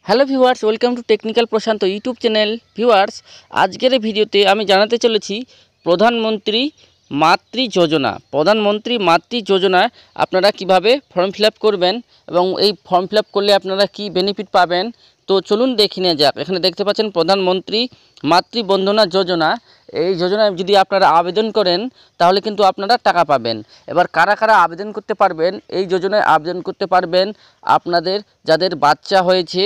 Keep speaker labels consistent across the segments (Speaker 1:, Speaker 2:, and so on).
Speaker 1: Hello viewers, welcome to technical Prashant YouTube channel. Viewers, আজকের এই ভিডিওতে আমি জানাতে চলেছি প্রধানমন্ত্রী মাতৃ যোজনা আপনারা কিভাবে ফর্ম ফিল আপ করবেন এবং এই ফর্ম ফিল আপ করলে আপনারা কি বেনিফিট পাবেন। তো চলুন দেখে নেওয়া যাক। এখানে দেখতে পাচ্ছেন প্রধানমন্ত্রী মাতৃবন্দনা যোজনা। এই যোজনায় যদি আপনারা আবেদন করেন তাহলে কিন্তু আপনারা টাকা পাবেন। এবার কারা কারা আবেদন করতে পারবেন? এই যোজনায় আবেদন করতে পারবেন আপনাদের যাদের বাচ্চা হয়েছে,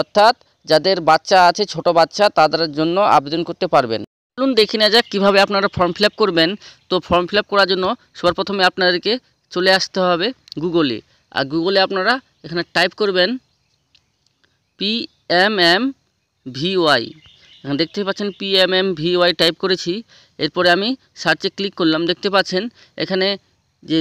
Speaker 1: অর্থাৎ যাদের বাচ্চা আছে, ছোট বাচ্চা, তাদের জন্য আবেদন করতে পারবেন। চলুন দেখে নেওয়া যাক কীভাবে আপনারা ফর্ম ফিল আপ করবেন। তো ফর্ম ফিল আপ করার জন্য সবার প্রথমে আপনাদেরকে চলে আসতে হবে গুগলে। আর গুগলে আপনারা এখানে টাইপ করবেন PMMVY। এখানে দেখতে পাচ্ছেন PMMVY টাইপ করেছি। এরপরে আমি সার্চে ক্লিক করলাম। দেখতে পাচ্ছেন এখানে যে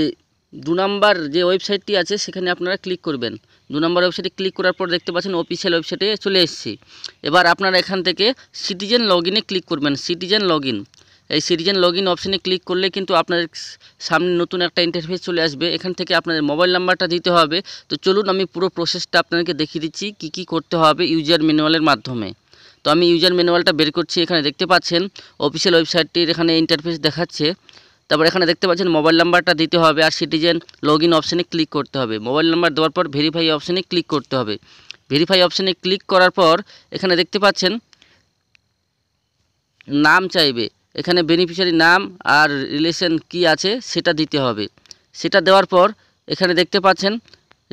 Speaker 1: 2 নম্বর যে ওয়েবসাইটটি আছে সেখানে আপনারা ক্লিক করবেন। 2 নম্বর ওয়েবসাইটে ক্লিক করার পর দেখতে পাচ্ছেন অফিসিয়াল ওয়েবসাইটে চলে এসেছি। এবার আপনারা এখান থেকে সিটিজেন লগইনে ক্লিক করবেন। সিটিজেন লগইন, এই সিটিজেন লগইন অপশানে ক্লিক করলে কিন্তু আপনাদের সামনে নতুন একটা ইন্টারফেস চলে আসবে। এখান থেকে আপনাদের মোবাইল নাম্বারটা দিতে হবে। তো চলুন আমি পুরো প্রসেসটা আপনাদেরকে দেখিয়ে দিচ্ছি কী কী করতে হবে ইউজার ম্যানুয়ালের মাধ্যমে। তো আমি ইউজার ম্যানুয়ালটা বের করছি। এখানে দেখতে পাচ্ছেন অফিসিয়াল ওয়েবসাইটটির এখানে ইন্টারফেস দেখাচ্ছে। তারপর এখানে দেখতে পাচ্ছেন মোবাইল নাম্বারটা দিতে হবে আর সিটিজেন লগইন অপশানে ক্লিক করতে হবে। মোবাইল নাম্বার দেওয়ার পর ভেরিফাই অপশানে ক্লিক করতে হবে। ভেরিফাই অপশানে ক্লিক করার পর এখানে দেখতে পাচ্ছেন নাম চাইবে। এখানে বেনিফিশিয়ারি নাম আর রিলেশন কি আছে সেটা দিতে হবে। সেটা দেওয়ার পর এখানে দেখতে পাচ্ছেন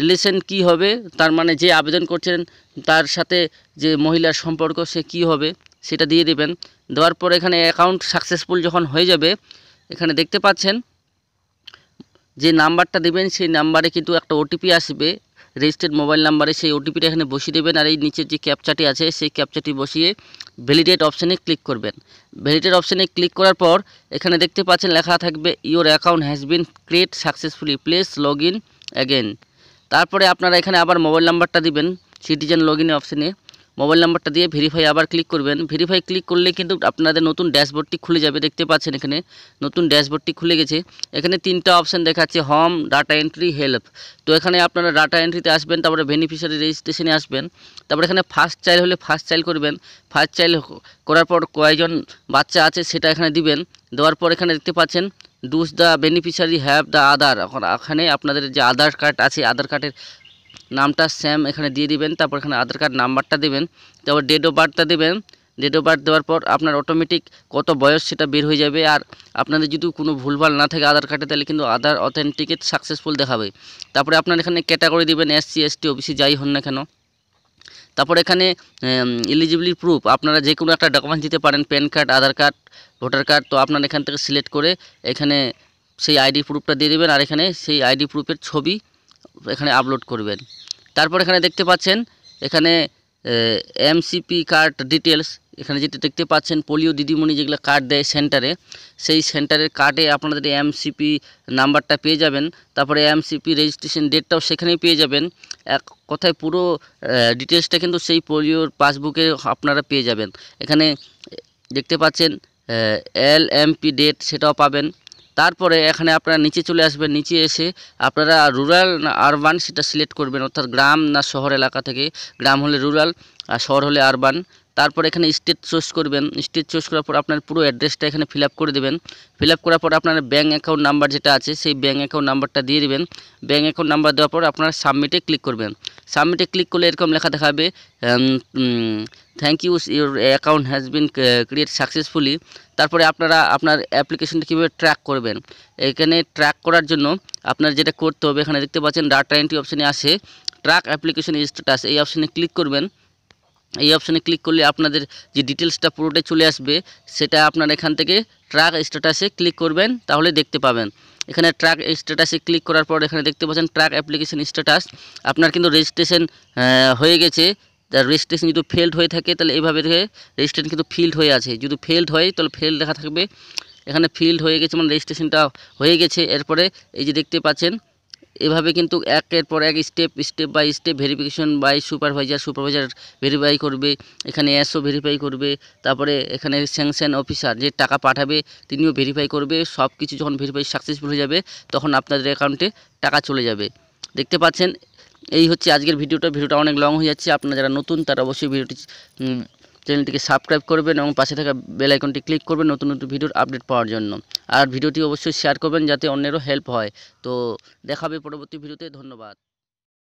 Speaker 1: রিলেশন কি হবে, তার মানে যে আবেদন করছেন তার সাথে যে মহিলার সম্পর্ক সে কি হবে সেটা দিয়ে দেবেন। দেওয়ার পর এখানে অ্যাকাউন্ট সাকসেসফুল যখন হয়ে যাবে এখানে দেখতে পাচ্ছেন যে নাম্বারটা দেবেন সেই নাম্বারে কিন্তু একটা ওটিপি আসবে রেজিস্টার্ড মোবাইল নাম্বারে। সেই ওটিপিটা এখানে বসিয়ে দেবেন আর এই নিচের যে ক্যাপচাটি আছে সেই ক্যাপচাটি বসিয়ে ভ্যালিডেট অপশানে ক্লিক করবেন। ভ্যালিডেট অপশানে ক্লিক করার পর এখানে দেখতে পাচ্ছেন লেখা থাকবে your account has been create successfully, please log in again. তারপরে আপনারা এখানে আবার মোবাইল নাম্বারটা দিবেন সিটিজেন লগ ইন অপশানে। মোবাইল নাম্বারটা দিয়ে ভেরিফাই আবার ক্লিক করবেন। ভেরিফাই ক্লিক করলে কিন্তু আপনাদের নতুন ড্যাশবোর্ডটি খুলে যাবে। দেখতে পাচ্ছেন এখানে নতুন ড্যাশবোর্ডটি খুলে গেছে। এখানে 3টা অপশান দেখাচ্ছে, হোম, ডাটা এন্ট্রি, হেল্প। তো এখানে আপনারা ডাটা এন্ট্রিতে আসবেন, তারপরে বেনিফিশিয়ারি রেজিস্ট্রেশনে আসবেন। তারপরে এখানে ফার্স্ট চাইল্ড হলে ফার্স্ট চাইল্ড করবেন। ফার্স্ট চাইল্ড করার পর কয়জন বাচ্চা আছে সেটা এখানে দিবেন। দেওয়ার পর এখানে দেখতে পাচ্ছেন does the beneficiary have the Aadhaar. এখানে আপনাদের যে আধার কার্ড আছে আধার কার্ডের নামটা সেম এখানে দিয়ে দিবেন। তারপর এখানে আধার কার্ড নাম্বারটা দেবেন। তারপর ডেট অফ বার্থটা দেবেন। ডেট অফ বার্থ দেওয়ার পর আপনার অটোমেটিক কত বয়স সেটা বের হয়ে যাবে। আর আপনাদের যদি কোনো ভুলভাল না থাকে আধার কার্ডে তাহলে কিন্তু আধার অথেন্টিকেট সাকসেসফুল দেখাবে। তারপরে আপনার এখানে ক্যাটাগরি দিবেন SC ST OBC যাই হন না কেন। তারপর এখানে এলিজিবিলিটি প্রুফ আপনারা যে কোনো একটা ডকুমেন্ট দিতে পারেন, প্যান কার্ড, আধার কার্ড, ভোটার কার্ড। তো আপনারা এখান থেকে সিলেক্ট করে এখানে সেই আইডি প্রুফটা দিয়ে দেবেন আর এখানে সেই আইডি প্রুফের ছবি এখানে আপলোড করবেন। তারপর এখানে দেখতে পাচ্ছেন এখানে MCP কার্ড ডিটেলস। এখানে যেটা দেখতে পাচ্ছেন পোলিও দিদিমণি যেগুলো কার্ড দেয় সেন্টারে, সেই সেন্টারের কার্ডে আপনাদের MCP নাম্বারটা পেয়ে যাবেন। তারপরে MCP রেজিস্ট্রেশন ডেটটাও সেখানেই পেয়ে যাবেন। এক কথায় পুরো ডিটেলসটা কিন্তু সেই পোলিওর পাসবুকে আপনারা পেয়ে যাবেন। এখানে দেখতে পাচ্ছেন LMP ডেট সেটাও পাবেন। তারপরে এখানে আপনারা নিচে চলে আসবেন। নিচে এসে আপনারা রুরাল না আরবান সেটা সিলেক্ট করবেন, অর্থাৎ গ্রাম না শহর এলাকা থেকে। গ্রাম হলে রুরাল আর শহর হলে আরবান। তারপর এখানে স্টেট চুজ করবেন। স্টেট চুজ করার পর আপনার পুরো অ্যাড্রেসটা এখানে ফিল আপ করে দেবেন। ফিল আপ করার পর আপনার ব্যাঙ্ক অ্যাকাউন্ট নাম্বার যেটা আছে সেই ব্যাঙ্ক অ্যাকাউন্ট নাম্বারটা দিয়ে দেবেন। ব্যাঙ্ক অ্যাকাউন্ট নাম্বার দেওয়ার পর আপনারা সাবমিটে ক্লিক করবেন। সাবমিটে ক্লিক করলে এরকম লেখা দেখাবে thank you, your account has been create successfully. তারপরে আপনারা আপনার অ্যাপ্লিকেশনটা কীভাবে ট্র্যাক করবেন। এখানে ট্র্যাক করার জন্য আপনার যেটা করতে হবে, এখানে দেখতে পাচ্ছেন ডাটা এন্ট্রি অপশানে আসে ট্র্যাক অ্যাপ্লিকেশন স্ট্যাটাস, এই অপশানে ক্লিক করবেন। এই অপশানে ক্লিক করলে আপনাদের যে ডিটেলসটা পুরোটাই চলে আসবে। সেটা আপনার এখান থেকে ট্র্যাক স্ট্যাটাসে ক্লিক করবেন, তাহলে দেখতে পাবেন। এখানে ট্র্যাক স্ট্যাটাসে ক্লিক করার পর এখানে দেখতে পাচ্ছেন ট্র্যাক অ্যাপ্লিকেশন স্ট্যাটাস। আপনার কিন্তু রেজিস্ট্রেশন হয়ে গেছে। তার রেজিস্ট্রেশন যদি ফেলড হয়ে থাকে তাহলে এইভাবে দেখে রেজিস্ট্রেশন কিন্তু ফিল্ড হয়ে আছে। যদি ফেলড হয় তাহলে ফেল লেখা থাকবে। এখানে ফিল্ড হয়ে গেছে মানে রেজিস্ট্রেশনটা হয়ে গেছে। এরপরে এই যে দেখতে পাচ্ছেন এভাবে কিন্তু একের পর এক step by step verification by supervisor verify করবে। এখানে SO ভেরিফাই করবে। তারপরে এখানে স্যাংশন অফিসার যে টাকা পাঠাবে তিনিও ভেরিফাই করবে। সব কিছু যখন ভেরিফাই সাকসেসফুল হয়ে যাবে তখন আপনাদের অ্যাকাউন্টে টাকা চলে যাবে। দেখতে পাচ্ছেন এই হচ্ছে আজকের ভিডিওটা অনেক লং হয়ে যাচ্ছে। আপনারা যারা নতুন তারা অবশ্যই চ্যানেলটিকে সাবস্ক্রাইব করবেন এবং পাশে থাকা বেল আইকনটি ক্লিক করবেন নতুন নতুন ভিডিওর আপডেট পাওয়ার জন্য। আর ভিডিওটি অবশ্যই শেয়ার করবেন যাতে অন্যেরও হেল্প হয়। তো দেখা হবে পরবর্তী ভিডিওতে। ধন্যবাদ।